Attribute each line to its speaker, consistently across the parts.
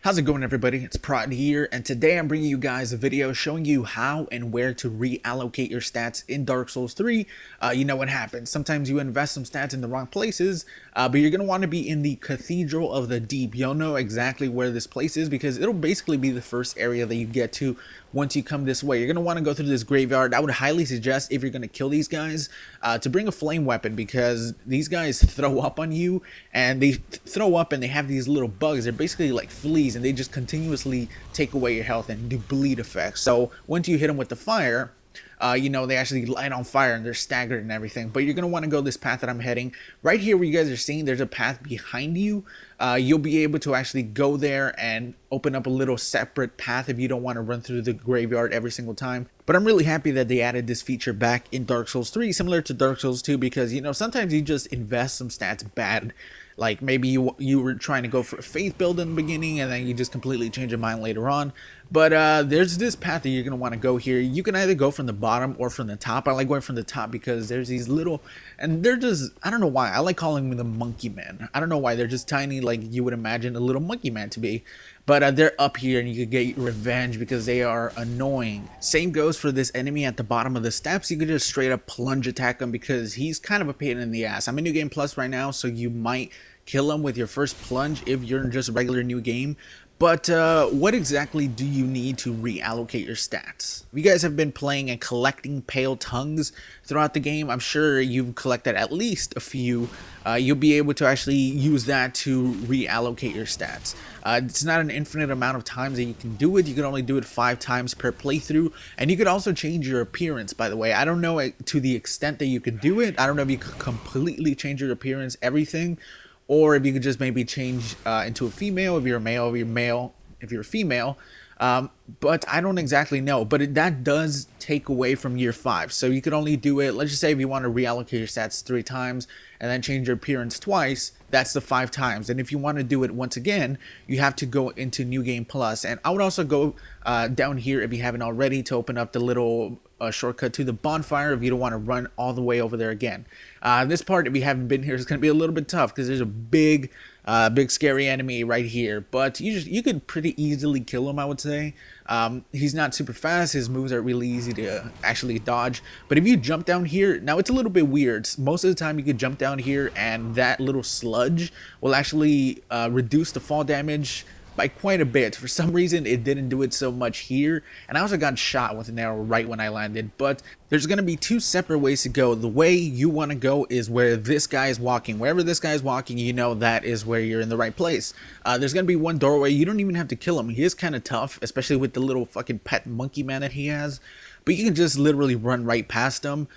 Speaker 1: How's it going, everybody? It's Prod here, and today I'm bringing you guys a video showing you how and where to reallocate your stats in Dark Souls 3. You know what happens. Sometimes you invest some stats in the wrong places, but you're going to want to be in the Cathedral of the Deep. You'll know exactly where this place is because it'll basically be the first area that you get to once you come this way. You're going to want to go through this graveyard. I would highly suggest, if you're going to kill these guys, to bring a flame weapon, because these guys throw up on you, and they throw up and they have these little bugs. They're basically like fleas, and they just continuously take away your health and do bleed effects. So once you hit them with the fire, you know, they actually light on fire and they're staggered and everything. But you're going to want to go this path that I'm heading. Right here where you guys are seeing, there's a path behind you. You'll be able to actually go there and open up a little separate path if you don't want to run through the graveyard every single time. But I'm really happy that they added this feature back in Dark Souls 3, similar to Dark Souls 2, because, you know, sometimes you just invest some stats bad. Like maybe you were trying to go for a faith build in the beginning and then you just completely change your mind later on. But there's this path that you're going to want to go here. You can either go from the bottom or from the top. I like going from the top because there's these little, and they're just, I don't know why, I like calling them the monkey men. I don't know why, they're just tiny, like you would imagine a little monkey man to be. But they're up here and you could get revenge because they are annoying. Same goes for this enemy at the bottom of the steps. You could just straight up plunge attack him because he's kind of a pain in the ass. I'm in New Game Plus right now, so you might kill him with your first plunge if you're in just a regular new game. But what exactly do you need to reallocate your stats? If you guys have been playing and collecting pale tongues throughout the game, I'm sure you've collected at least a few. You'll be able to actually use that to reallocate your stats. It's not an infinite amount of times that you can do it. You can only do it 5 times per playthrough. And you could also change your appearance, by the way. I don't know to the extent that you could do it. I don't know if you could completely change your appearance, everything. Or if you could just maybe change into a female, if you're a male, if you're a female. But I don't exactly know. But that does take away from year 5. So you could only do it, let's just say if you want to reallocate your stats 3 times and then change your appearance twice, that's the 5 times. And if you want to do it once again, you have to go into New Game Plus. And I would also go down here if you haven't already to open up the little shortcut to the bonfire if you don't want to run all the way over there again. This part, if you haven't been here, is going to be a little bit tough because there's a big scary enemy right here, but you could pretty easily kill him, I would say. He's not super fast, his moves are really easy to actually dodge, but if you jump down here, now it's a little bit weird. Most of the time you could jump down here and that little sludge will actually reduce the fall damage by quite a bit. For some reason it didn't do it so much here, and I also got shot with an arrow right when I landed. But there's going to be 2 separate ways to go. The way you want to go is where this guy is walking. Wherever this guy is walking, you know that is where you're in the right place. There's going to be one doorway. You don't even have to kill him. He is kind of tough, especially with the little fucking pet monkey man that he has, but you can just literally run right past him.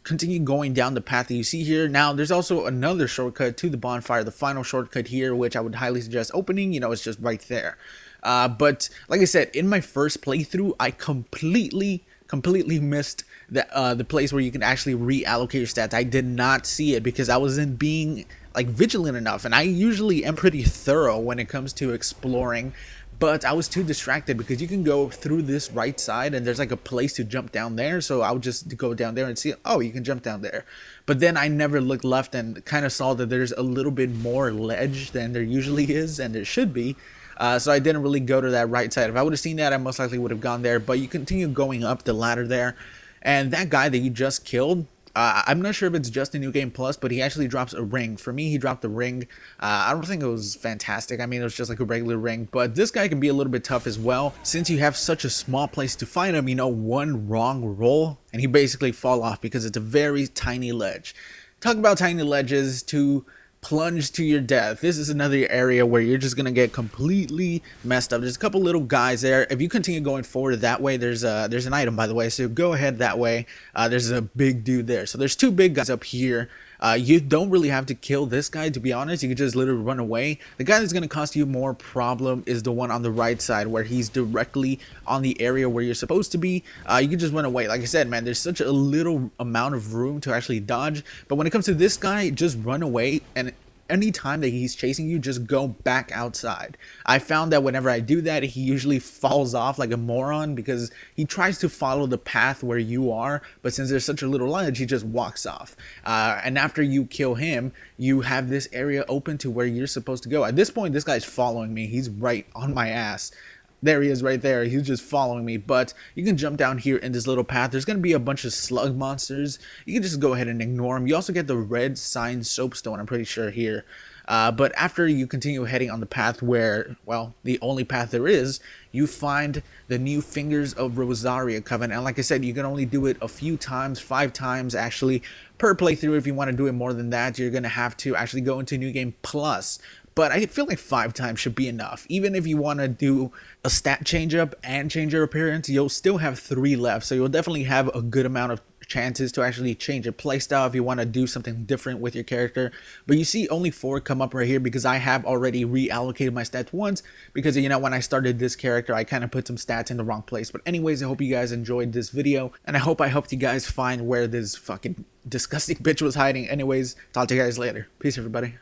Speaker 1: Continue going down the path that you see here. Now there's also another shortcut to the bonfire, the final shortcut here, which I would highly suggest opening. You know, it's just right there. But like I said, in my first playthrough, I completely missed the place where you can actually reallocate your stats. I did not see it because I wasn't being like vigilant enough, and I usually am pretty thorough when it comes to exploring. But I was too distracted because you can go through this right side and there's like a place to jump down there. So I would just go down there and see, oh, you can jump down there. But then I never looked left and kind of saw that there's a little bit more ledge than there usually is and there should be. So I didn't really go to that right side. If I would have seen that, I most likely would have gone there. But you continue going up the ladder there. And that guy that you just killed, I'm not sure if it's just a New Game Plus, but he actually drops a ring. For me, he dropped a ring. I don't think it was fantastic. I mean, it was just like a regular ring. But this guy can be a little bit tough as well. Since you have such a small place to find him, you know, one wrong roll, and he basically fall off because it's a very tiny ledge. Talk about tiny ledges to plunge to your death. This is another area where you're just gonna get completely messed up. There's a couple little guys there. If you continue going forward that way, there's an item, by the way, so go ahead that way. There's a big dude there. So there's 2 big guys up here. You don't really have to kill this guy, to be honest. You can just literally run away. The guy that's going to cost you more problem is the one on the right side, where he's directly on the area where you're supposed to be. You can just run away. Like I said, man, there's such a little amount of room to actually dodge. But when it comes to this guy, just run away, and anytime that he's chasing you, just go back outside. I found that whenever I do that, he usually falls off like a moron because he tries to follow the path where you are, but since there's such a little ledge, he just walks off. And after you kill him, you have this area open to where you're supposed to go. At this point, this guy's following me. He's right on my ass. There he is right there. He's just following me. But you can jump down here in this little path. There's going to be a bunch of slug monsters. You can just go ahead and ignore them. You also get the red sign soapstone, I'm pretty sure, here. But after you continue heading on the path where, well, the only path there is, you find the new Fingers of Rosaria Covenant. And like I said, you can only do it a few times, 5 times actually, per playthrough. If you want to do it more than that, you're going to have to actually go into New Game Plus. But I feel like 5 times should be enough. Even if you want to do a stat change up and change your appearance, you'll still have 3 left. So you'll definitely have a good amount of chances to actually change your playstyle if you want to do something different with your character. But you see only 4 come up right here because I have already reallocated my stats once, because you know, when I started this character I kind of put some stats in the wrong place. But anyways, I hope you guys enjoyed this video, and I hope I helped you guys find where this fucking disgusting bitch was hiding. Anyways, talk to you guys later. Peace everybody.